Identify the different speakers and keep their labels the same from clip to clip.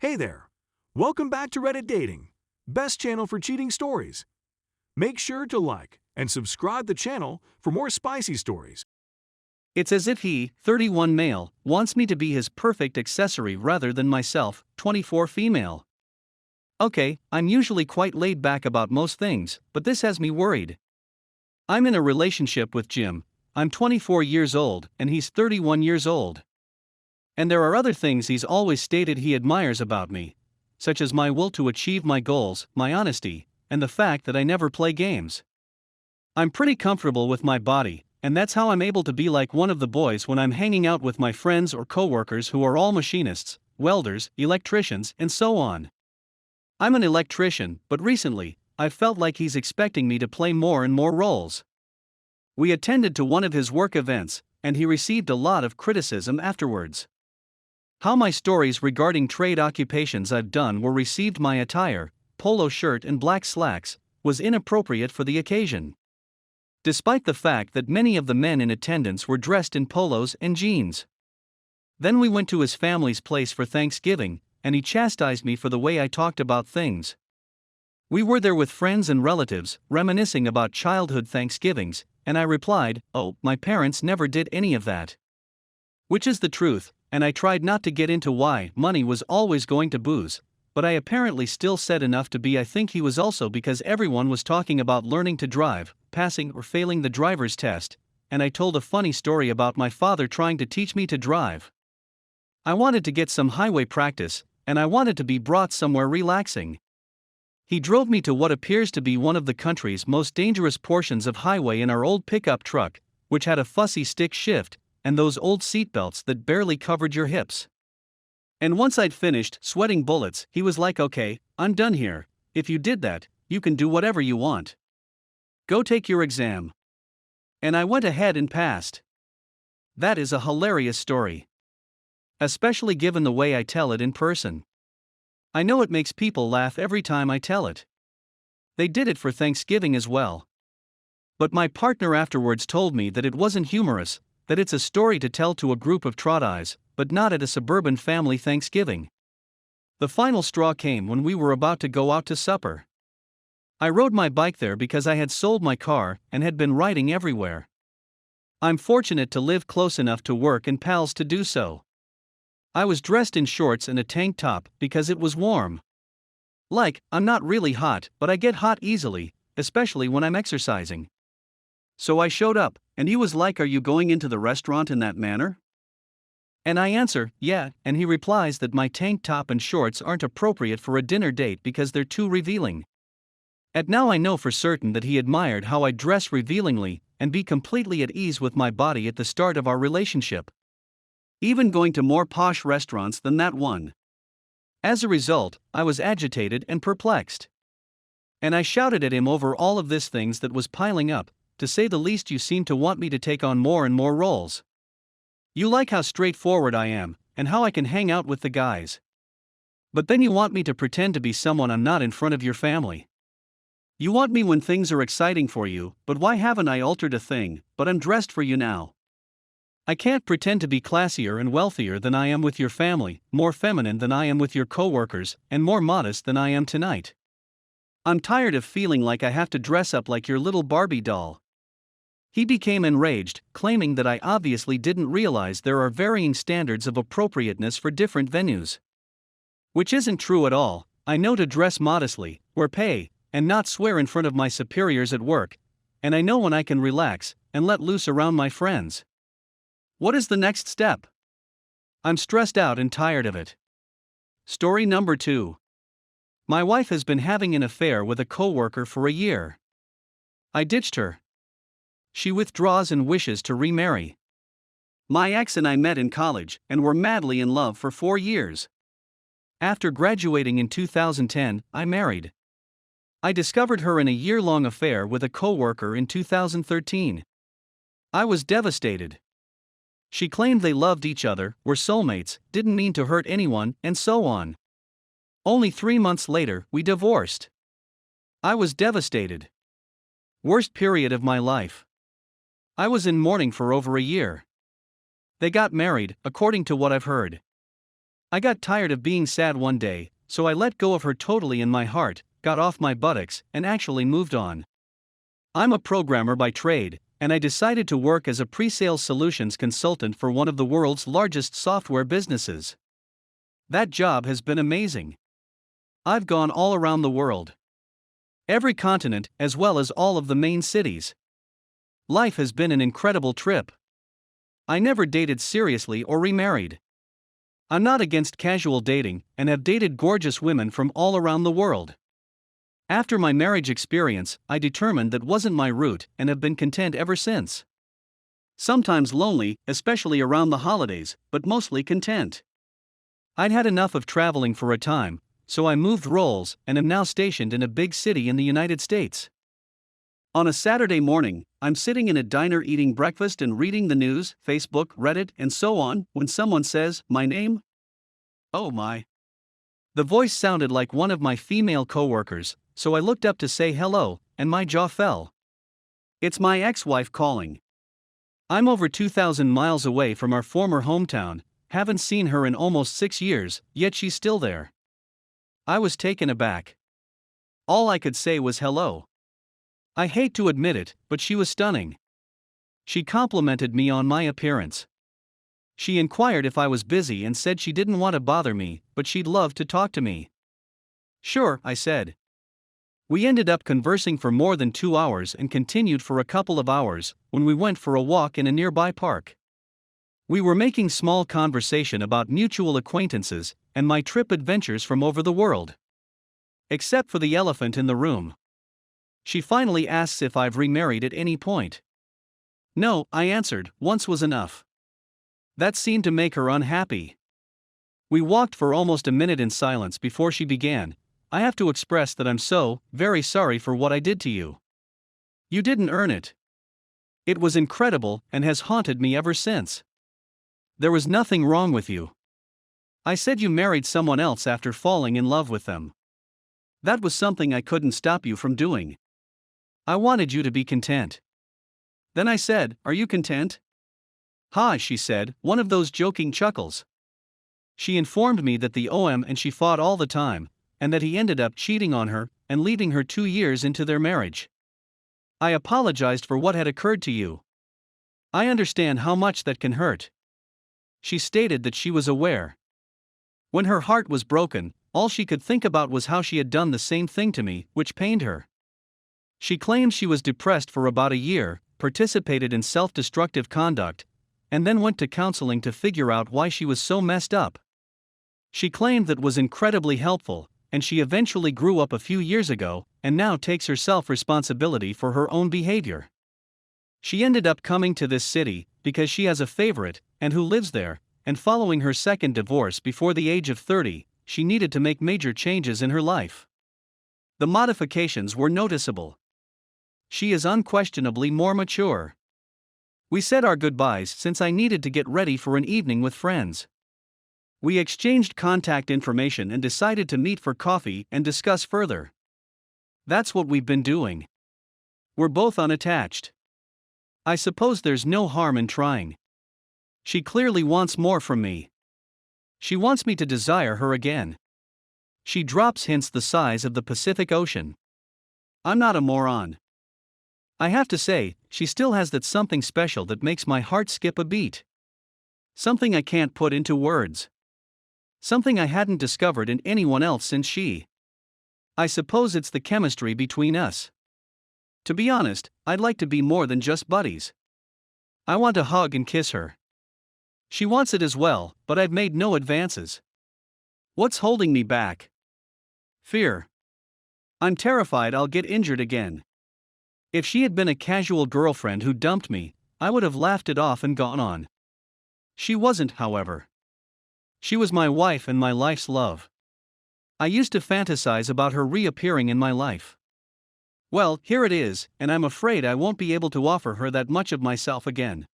Speaker 1: Hey there! Welcome back to Reddit Dating, best channel for cheating stories. Make sure to like and subscribe the channel for more spicy stories.
Speaker 2: It's as if he, 31 male, wants me to be his perfect accessory rather than myself, 24 female. Okay, I'm usually quite laid back about most things, but this has me worried. I'm in a relationship with Jim. I'm 24 years old and he's 31 years old. And there are other things he's always stated he admires about me, such as my will to achieve my goals, my honesty, and the fact that I never play games. I'm pretty comfortable with my body, and that's how I'm able to be like one of the boys when I'm hanging out with my friends or coworkers who are all machinists, welders, electricians, and so on. I'm an electrician, but recently, I've felt like he's expecting me to play more and more roles. We attended to one of his work events, and he received a lot of criticism afterwards. How my stories regarding trade occupations I've done were received, my attire, polo shirt and black slacks, was inappropriate for the occasion. Despite the fact that many of the men in attendance were dressed in polos and jeans. Then we went to his family's place for Thanksgiving, and he chastised me for the way I talked about things. We were there with friends and relatives, reminiscing about childhood Thanksgivings, and I replied, "Oh, my parents never did any of that." Which is the truth, and I tried not to get into why money was always going to booze, but I apparently still said enough to be I think he was also because everyone was talking about learning to drive, passing or failing the driver's test, and I told a funny story about my father trying to teach me to drive. I wanted to get some highway practice, and I wanted to be brought somewhere relaxing. He drove me to what appears to be one of the country's most dangerous portions of highway in our old pickup truck, which had a fussy stick shift, and those old seatbelts that barely covered your hips. And once I'd finished sweating bullets, he was like, "Okay, I'm done here. If you did that, you can do whatever you want. Go take your exam." And I went ahead and passed. That is a hilarious story. Especially given the way I tell it in person. I know it makes people laugh every time I tell it. They did it for Thanksgiving as well. But my partner afterwards told me that it wasn't humorous, that it's a story to tell to a group of trot-eyes, but not at a suburban family Thanksgiving. The final straw came when we were about to go out to supper. I rode my bike there because I had sold my car and had been riding everywhere. I'm fortunate to live close enough to work and pals to do so. I was dressed in shorts and a tank top because it was warm. Like, I'm not really hot, but I get hot easily, especially when I'm exercising. So I showed up, and he was like, "Are you going into the restaurant in that manner?" And I answer, "Yeah," and he replies that my tank top and shorts aren't appropriate for a dinner date because they're too revealing. And now I know for certain that he admired how I dress revealingly and be completely at ease with my body at the start of our relationship. Even going to more posh restaurants than that one. As a result, I was agitated and perplexed. And I shouted at him over all of this things that was piling up. To say the least, you seem to want me to take on more and more roles. You like how straightforward I am, and how I can hang out with the guys. But then you want me to pretend to be someone I'm not in front of your family. You want me when things are exciting for you, but why haven't I altered a thing, but I'm dressed for you now? I can't pretend to be classier and wealthier than I am with your family, more feminine than I am with your coworkers, and more modest than I am tonight. I'm tired of feeling like I have to dress up like your little Barbie doll. He became enraged, claiming that I obviously didn't realize there are varying standards of appropriateness for different venues. Which isn't true at all. I know to dress modestly, wear pay, and not swear in front of my superiors at work, and I know when I can relax and let loose around my friends. What is the next step? I'm stressed out and tired of it. Story number 2. My wife has been having an affair with a coworker for a year. I ditched her. She withdraws and wishes to remarry. My ex and I met in college and were madly in love for 4 years. After graduating in 2010, I married. I discovered her in a year-long affair with a coworker in 2013. I was devastated. She claimed they loved each other, were soulmates, didn't mean to hurt anyone, and so on. Only 3 months later, we divorced. I was devastated. Worst period of my life. I was in mourning for over a year. They got married, according to what I've heard. I got tired of being sad one day, so I let go of her totally in my heart, got off my buttocks, and actually moved on. I'm a programmer by trade, and I decided to work as a pre-sales solutions consultant for one of the world's largest software businesses. That job has been amazing. I've gone all around the world. Every continent, as well as all of the main cities. Life has been an incredible trip. I never dated seriously or remarried. I'm not against casual dating, and have dated gorgeous women from all around the world. After my marriage experience, I determined that wasn't my route and have been content ever since. Sometimes lonely, especially around the holidays, but mostly content. I'd had enough of traveling for a time, so I moved roles and am now stationed in a big city in the United States. On a Saturday morning, I'm sitting in a diner eating breakfast and reading the news, Facebook, Reddit, and so on, when someone says, "My name?" Oh my. The voice sounded like one of my female coworkers, so I looked up to say hello, and my jaw fell. It's my ex-wife calling. I'm over 2,000 miles away from our former hometown, haven't seen her in almost 6 years, yet she's still there. I was taken aback. All I could say was hello. I hate to admit it, but she was stunning. She complimented me on my appearance. She inquired if I was busy and said she didn't want to bother me, but she'd love to talk to me. Sure, I said. We ended up conversing for more than 2 hours and continued for a couple of hours, when we went for a walk in a nearby park. We were making small conversation about mutual acquaintances and my trip adventures from over the world. Except for the elephant in the room. She finally asks if I've remarried at any point. No, I answered, once was enough. That seemed to make her unhappy. We walked for almost a minute in silence before she began, "I have to express that I'm so very sorry for what I did to you. You didn't earn it. It was incredible and has haunted me ever since. There was nothing wrong with you. I said you married someone else after falling in love with them. That was something I couldn't stop you from doing. I wanted you to be content." Then I said, "Are you content?" "Ha," she said, one of those joking chuckles. She informed me that the OM and she fought all the time, and that he ended up cheating on her and leaving her 2 years into their marriage. I apologized for what had occurred to you. I understand how much that can hurt. She stated that she was aware. When her heart was broken, all she could think about was how she had done the same thing to me, which pained her. She claimed she was depressed for about a year, participated in self-destructive conduct, and then went to counseling to figure out why she was so messed up. She claimed that was incredibly helpful, and she eventually grew up a few years ago, and now takes herself responsibility for her own behavior. She ended up coming to this city because she has a favorite, and who lives there, and following her second divorce before the age of 30, she needed to make major changes in her life. The modifications were noticeable. She is unquestionably more mature. We said our goodbyes since I needed to get ready for an evening with friends. We exchanged contact information and decided to meet for coffee and discuss further. That's what we've been doing. We're both unattached. I suppose there's no harm in trying. She clearly wants more from me. She wants me to desire her again. She drops hints the size of the Pacific Ocean. I'm not a moron. I have to say, she still has that something special that makes my heart skip a beat. Something I can't put into words. Something I hadn't discovered in anyone else since she. I suppose it's the chemistry between us. To be honest, I'd like to be more than just buddies. I want to hug and kiss her. She wants it as well, but I've made no advances. What's holding me back? Fear. I'm terrified I'll get injured again. If she had been a casual girlfriend who dumped me, I would have laughed it off and gone on. She wasn't, however. She was my wife and my life's love. I used to fantasize about her reappearing in my life. Well, here it is, and I'm afraid I won't be able to offer her that much of myself again.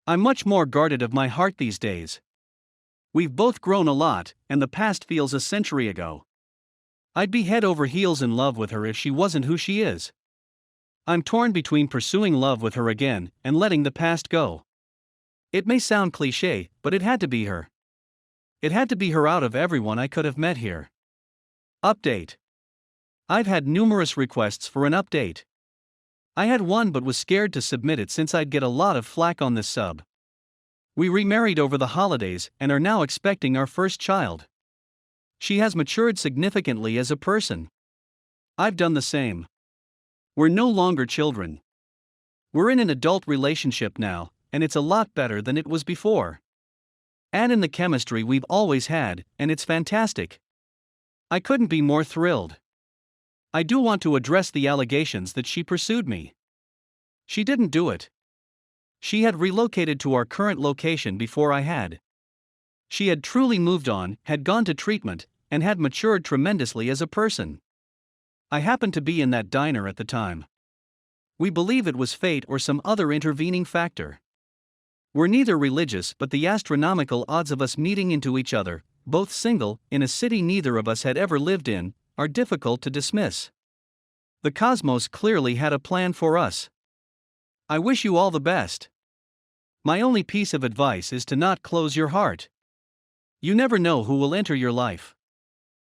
Speaker 2: I'm much more guarded of my heart these days. We've both grown a lot, and the past feels a century ago. I'd be head over heels in love with her if she wasn't who she is. I'm torn between pursuing love with her again and letting the past go. It may sound cliché, but it had to be her. It had to be her out of everyone I could have met here. Update. I've had numerous requests for an update. I had one but was scared to submit it since I'd get a lot of flack on this sub. We remarried over the holidays and are now expecting our first child. She has matured significantly as a person. I've done the same. We're no longer children. We're in an adult relationship now, and it's a lot better than it was before. Add in the chemistry we've always had, and it's fantastic. I couldn't be more thrilled. I do want to address the allegations that she pursued me. She didn't do it. She had relocated to our current location before I had. She had truly moved on, had gone to treatment, and had matured tremendously as a person. I happened to be in that diner at the time. We believe it was fate or some other intervening factor. We're neither religious, but the astronomical odds of us meeting into each other, both single, in a city neither of us had ever lived in, are difficult to dismiss. The cosmos clearly had a plan for us. I wish you all the best. My only piece of advice is to not close your heart. You never know who will enter your life.